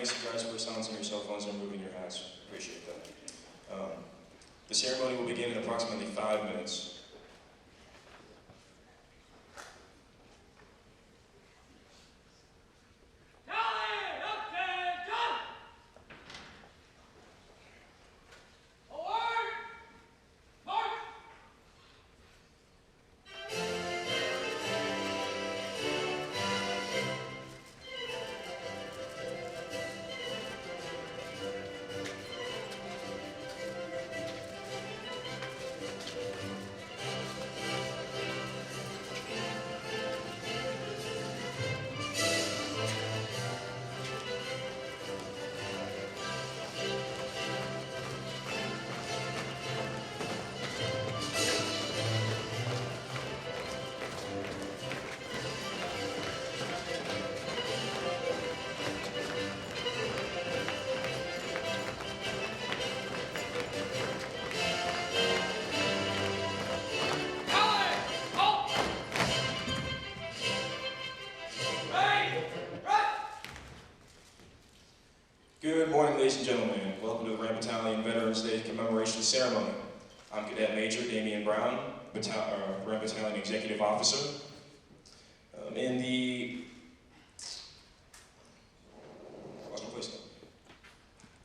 thanks you guys for silencing your cell phones and removing your hats. Appreciate that. The ceremony will begin in approximately 5 minutes. Good morning, ladies and gentlemen. Welcome to the Ram Battalion Veterans Day Commemoration Ceremony. I'm Cadet Major Damian Brown, Ram Battalion Executive Officer.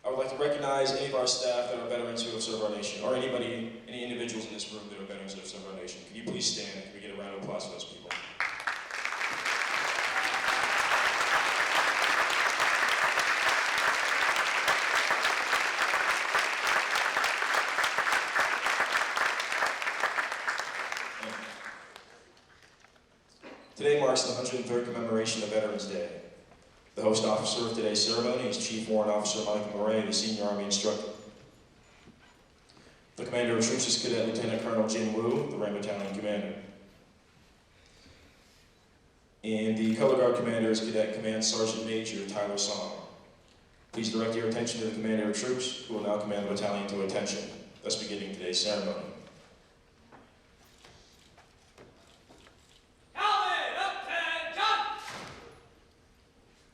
I would like to recognize any of our staff that are veterans who have served our nation, or any individuals in this room that are veterans that have served our nation. Can you please stand? Can we get a round of applause for those people? Today marks the 103rd commemoration of Veterans Day. The host officer of today's ceremony is Chief Warrant Officer Michael Murray, the Senior Army Instructor. The Commander of Troops is Cadet Lieutenant Colonel Jim Wu, the Ram Battalion Commander. And the Color Guard Commander is Cadet Command Sergeant Major Tyler Song. Please direct your attention to the Commander of Troops, who will now command the battalion to attention, thus beginning today's ceremony.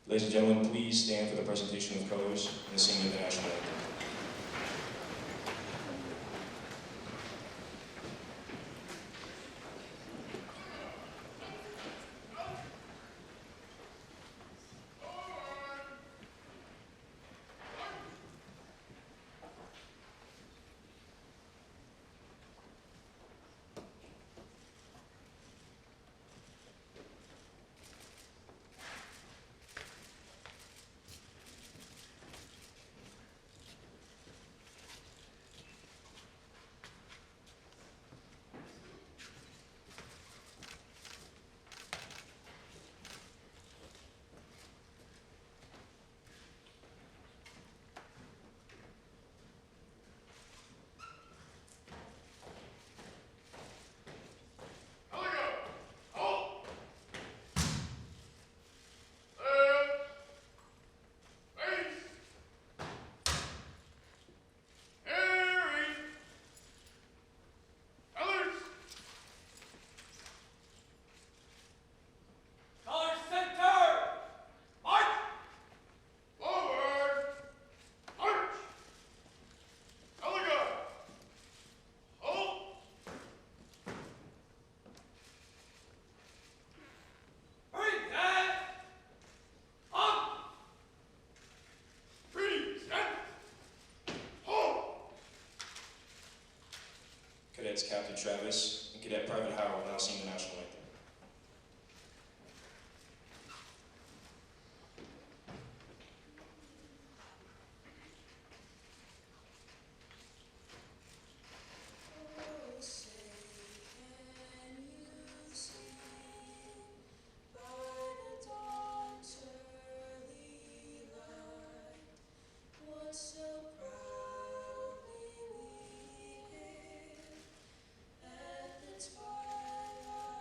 Ladies and gentlemen, please stand for the presentation of colors and the singing of the national anthem. Cadets Captain Travis and Cadet Private Howard now sing the national anthem. Twilight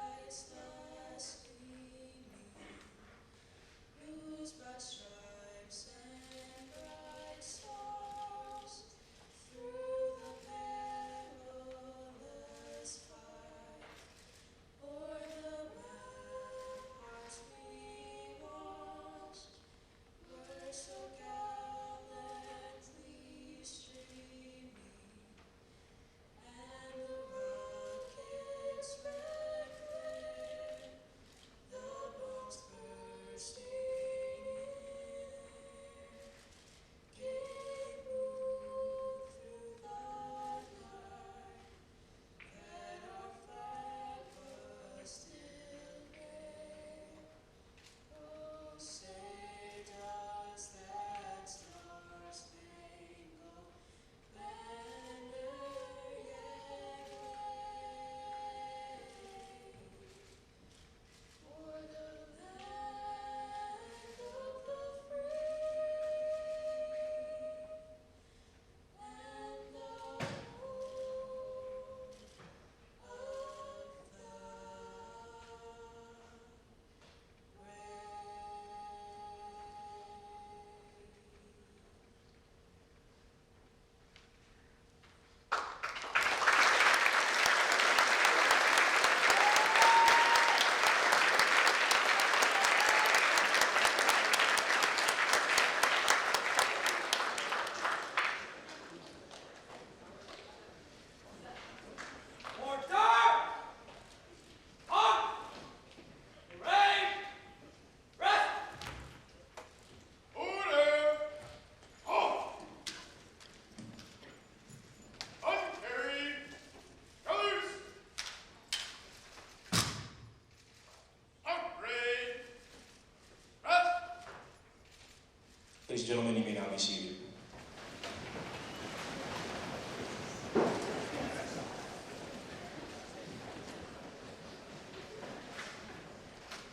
Ladies and gentlemen, you may now be seated.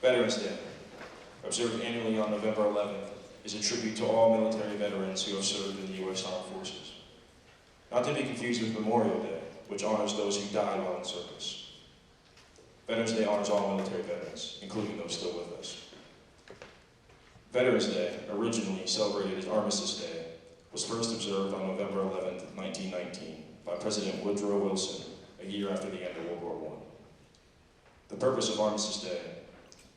Veterans Day, observed annually on November 11th, is a tribute to all military veterans who have served in the U.S. Armed Forces. Not to be confused with Memorial Day, which honors those who died while in service. Veterans Day honors all military veterans, including those still with us. Veterans Day, originally celebrated as Armistice Day, was first observed on November 11, 1919, by President Woodrow Wilson, a year after the end of World War I. The purpose of Armistice Day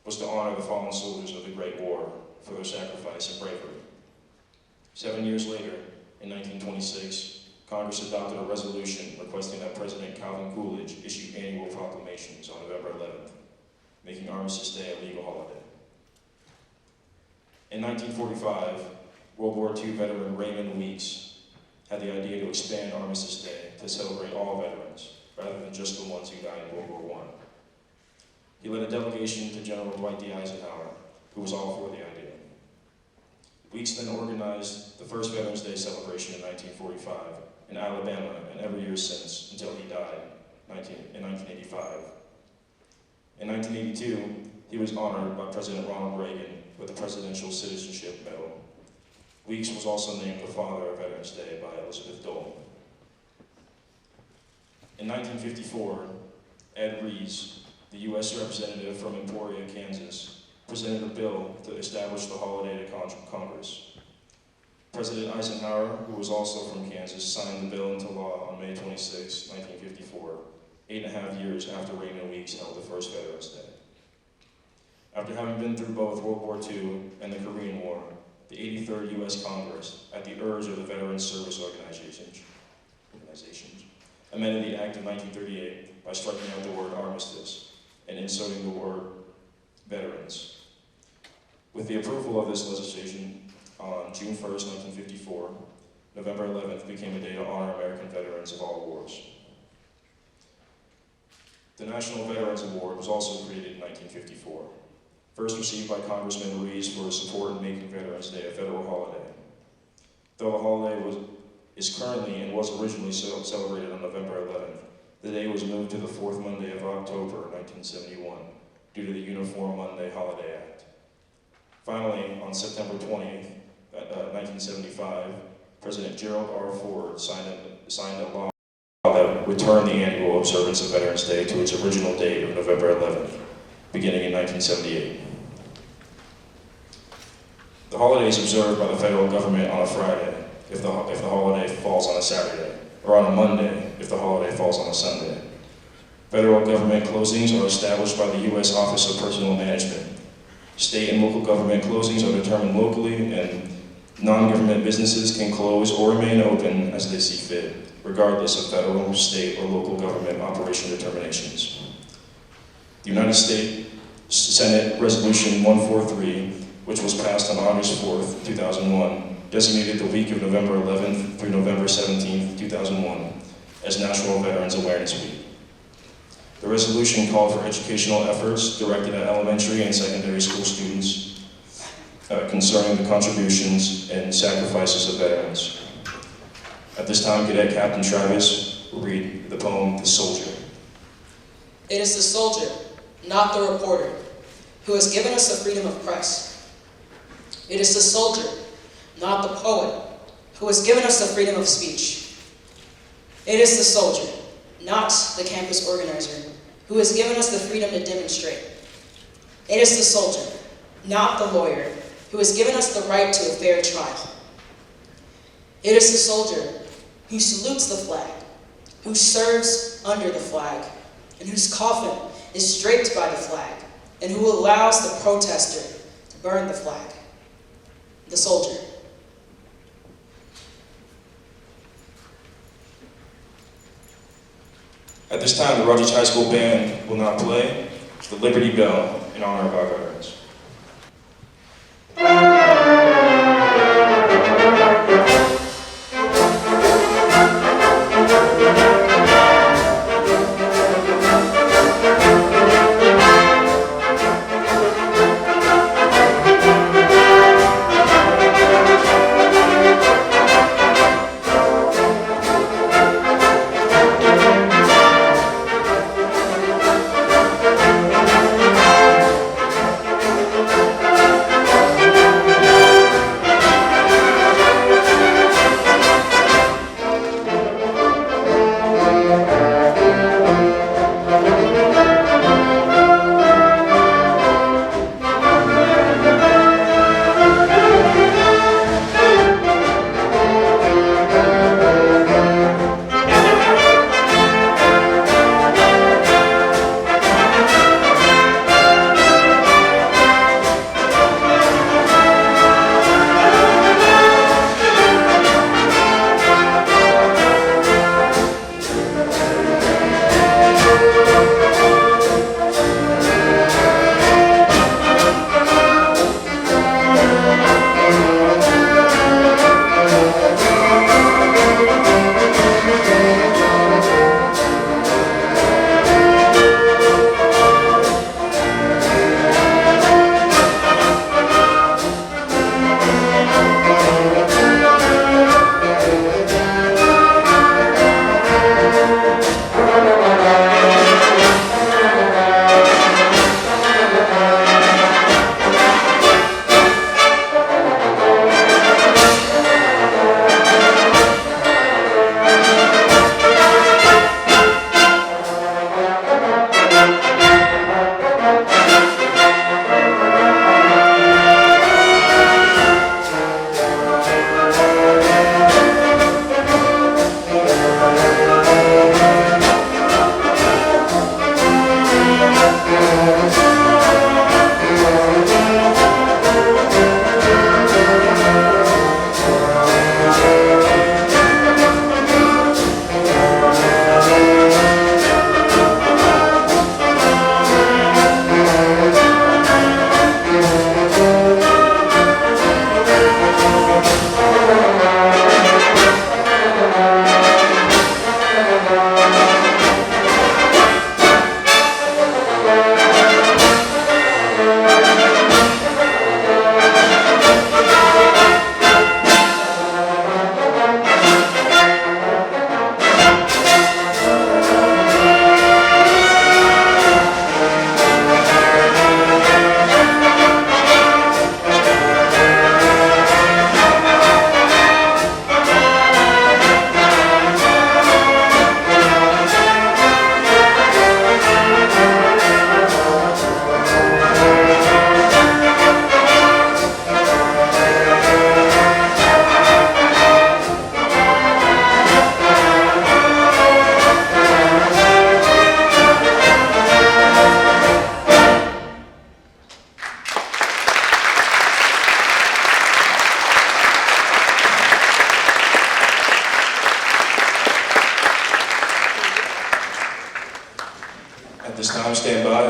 was to honor the fallen soldiers of the Great War for their sacrifice and bravery. 7 years later, in 1926, Congress adopted a resolution requesting that President Calvin Coolidge issue annual proclamations on November 11th, making Armistice Day a legal holiday. In 1945, World War II veteran Raymond Weeks had the idea to expand Armistice Day to celebrate all veterans, rather than just the ones who died in World War I. He led a delegation to General Dwight D. Eisenhower, who was all for the idea. Weeks then organized the first Veterans Day celebration in 1945 in Alabama, and every year since, until he died in 1985. In 1982, he was honored by President Ronald Reagan with the Presidential Citizenship Medal. Weeks was also named the father of Veterans Day by Elizabeth Dole. In 1954, Ed Rees, the U.S. representative from Emporia, Kansas, presented a bill to establish the holiday to Congress. President Eisenhower, who was also from Kansas, signed the bill into law on May 26, 1954, 8.5 years after Raymond Weeks held the first Veterans Day. After having been through both World War II and the Korean War, the 83rd U.S. Congress, at the urge of the Veterans Service Organizations, amended the Act of 1938 by striking out the word armistice and inserting the word veterans. With the approval of this legislation, on June 1st, 1954, November 11th became a day to honor American veterans of all wars. The National Veterans Award was also created in 1954, first received by Congressman Rees for his support in making Veterans Day a federal holiday. Though the holiday is currently and was originally celebrated on November 11th, the day was moved to the fourth Monday of October, 1971, due to the Uniform Monday Holiday Act. Finally, on September 20th, 1975, President Gerald R. Ford signed a law that returned the annual observance of Veterans Day to its original date of November 11th, beginning in 1978. The holiday is observed by the federal government on a Friday if the holiday falls on a Saturday, or on a Monday if the holiday falls on a Sunday. Federal government closings are established by the U.S. Office of Personnel Management. State and local government closings are determined locally, and non-government businesses can close or remain open as they see fit, regardless of federal, state, or local government operation determinations. The United States Senate Resolution 143, which was passed on August 4th, 2001, designated the week of November 11th through November 17th, 2001, as National Veterans Awareness Week. The resolution called for educational efforts directed at elementary and secondary school students concerning the contributions and sacrifices of veterans. At this time, Cadet Captain Travis will read the poem, The Soldier. It is the soldier, not the reporter, who has given us the freedom of press. It is the soldier, not the poet, who has given us the freedom of speech. It is the soldier, not the campus organizer, who has given us the freedom to demonstrate. It is the soldier, not the lawyer, who has given us the right to a fair trial. It is the soldier who salutes the flag, who serves under the flag, and whose coffin is draped by the flag, and who allows the protester to burn the flag. The soldier. At this time, the Rogers High School Band will now play the Liberty Bell in honor of our veterans.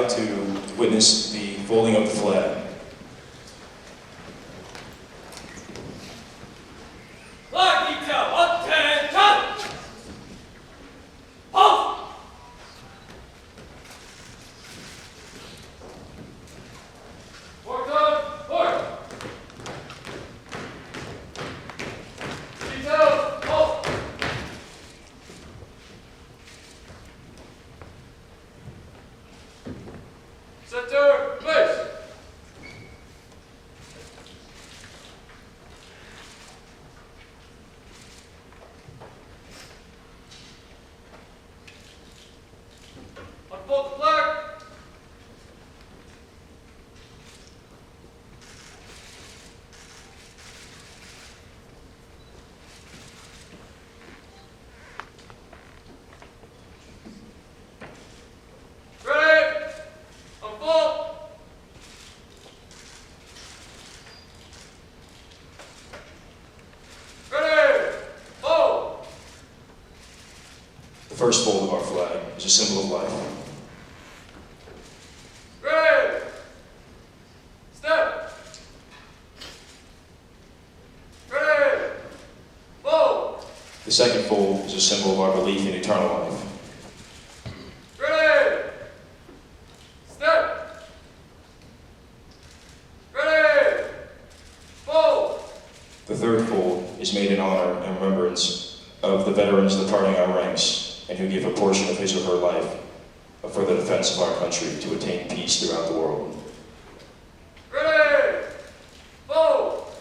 aside to witness the folding of the flag. Flag detail, attention! Halt! Work on, work! Detail, halt! Center, place! Unfold the flag! Ready! Unfold! Ready! Fold! The first fold of our flag is a symbol of life. Ready! Step! Ready! Fold! The second fold is a symbol of our belief in eternal life. Ready! Step! Ready! Fold! The third fold is made in honor and remembrance of the veterans departing our ranks and who gave a portion of his or her life for the defense of our country to attain peace throughout the world. Ready! Fold!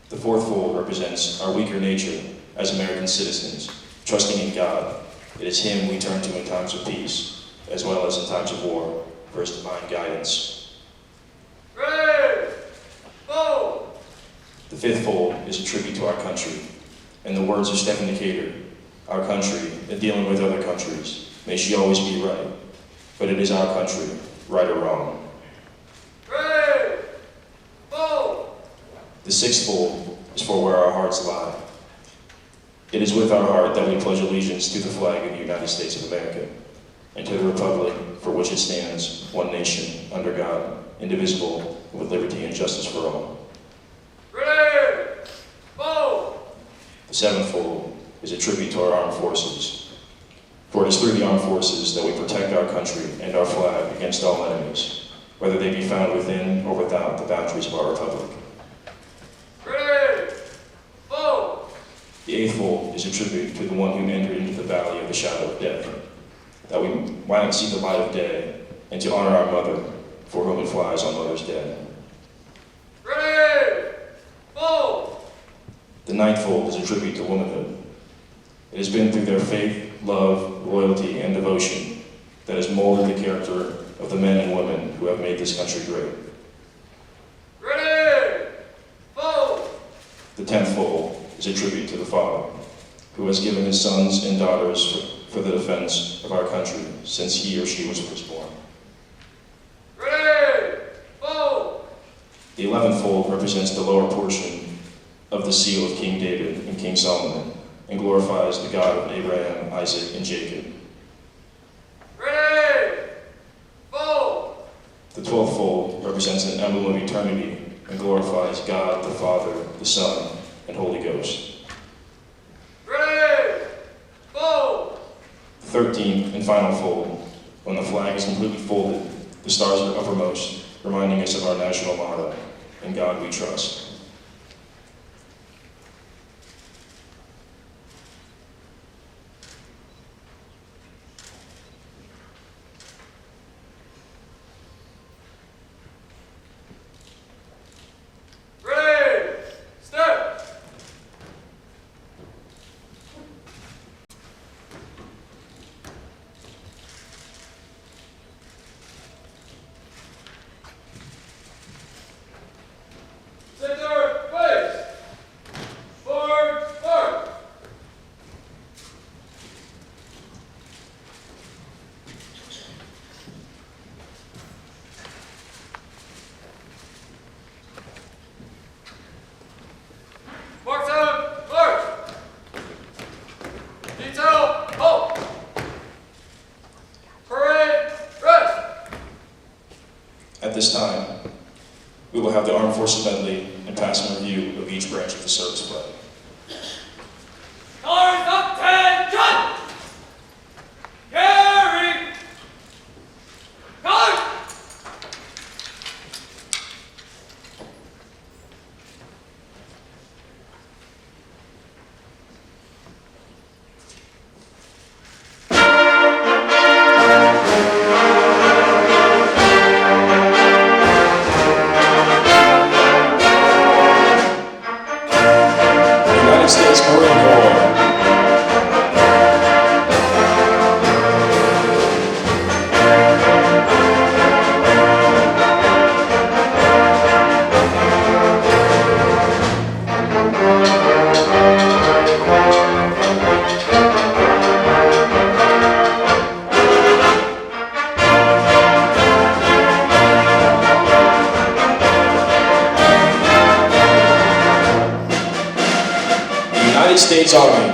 The fourth fold represents our weaker nature as American citizens, trusting in God. It is Him we turn to in times of peace, as well as in times of war, for His divine guidance. Ready! Fold! The fifth fold is a tribute to our country. In the words of Stephen Decatur, our country, in dealing with other countries, may she always be right, but it is our country, right or wrong. Ready! Fold! The sixth fold is for where our hearts lie. It is with our heart that we pledge allegiance to the flag of the United States of America and to the republic for which it stands, one nation, under God, indivisible, with liberty and justice for all. Ready! Fold! The seventh fold is a tribute to our armed forces. For it is through the armed forces that we protect our country and our flag against all enemies, whether they be found within or without the boundaries of our republic. Ready! Fold! The eighth fold is a tribute to the one who entered into the valley of the shadow of death, that we might see the light of day, and to honor our mother, for whom it flies on Mother's Day. Ready! Fold! The ninth fold is a tribute to womanhood. It has been through their faith, love, loyalty, and devotion that has molded the character of the men and women who have made this country great. Ready! Fold! The tenth fold is a tribute to the Father, who has given his sons and daughters for the defense of our country since he or she was first born. Ready! Fold! The 11th fold represents the lower portion of the seal of King David and King Solomon, and glorifies the God of Abraham, Isaac, and Jacob. Ready! Fold! The 12th fold represents an emblem of eternity and glorifies God, the Father, the Son, and Holy Ghost. Ready! Fold! The 13th and final fold, when the flag is completely folded, the stars are uppermost, reminding us of our national motto, "In God we trust." Ready! Step! Center! At this time, we will have the Armed Forces Medley and pass in review of each branch of the service flag. Colors up, attention! Carry! Colors! United States Marine Corps. United States Army.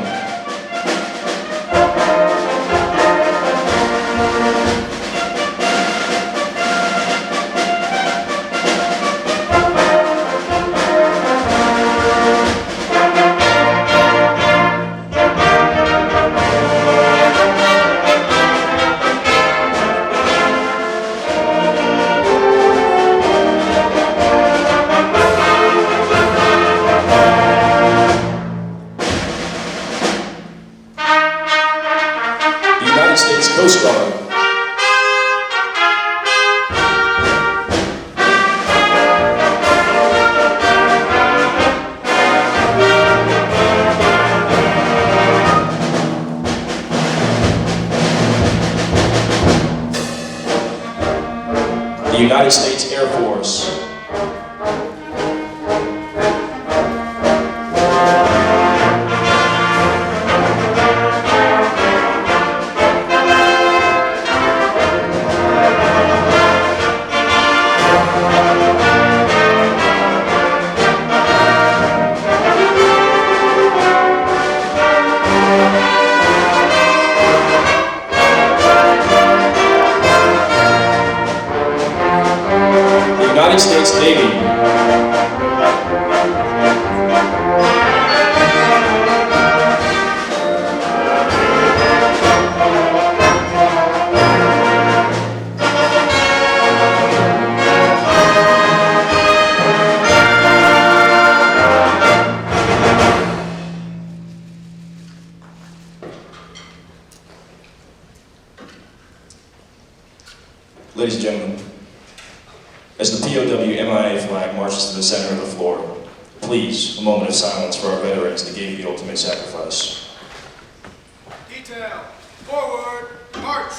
The United States Coast Guard. The United States Air Force. The United States Navy. Ladies and gentlemen, as the POW MIA flag marches to the center of the floor, please, a moment of silence for our veterans that gave the ultimate sacrifice. Detail, forward, march!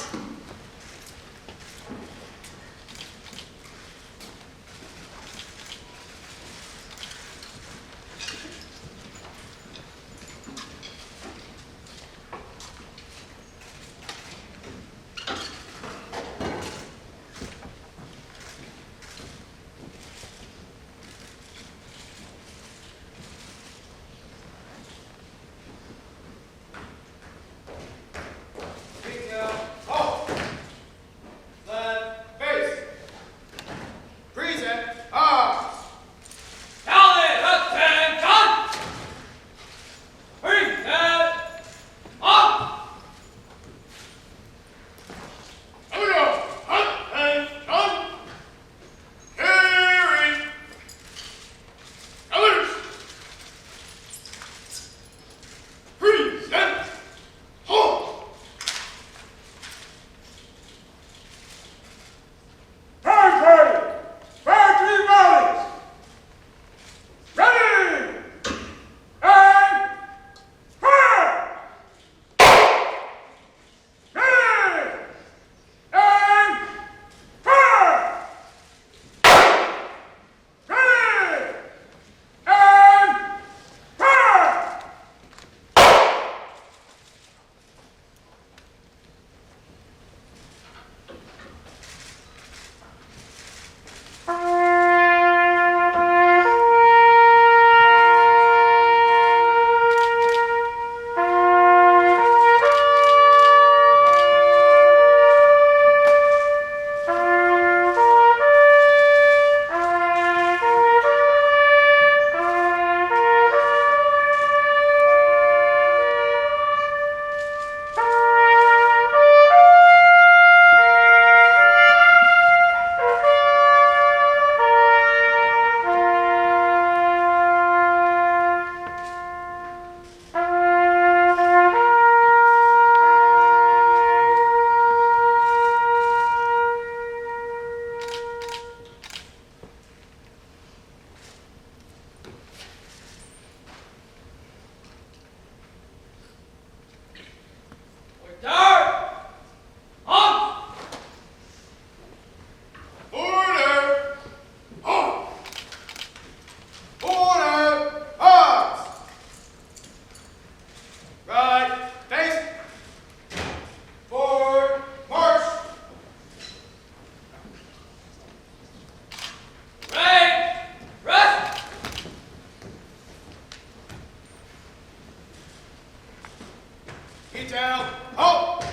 Detail, halt!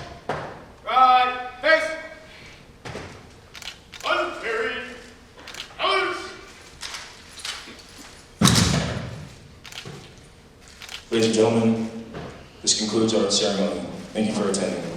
Right, face! Uncarried. Colors! Ladies and gentlemen, this concludes our ceremony. Thank you for attending.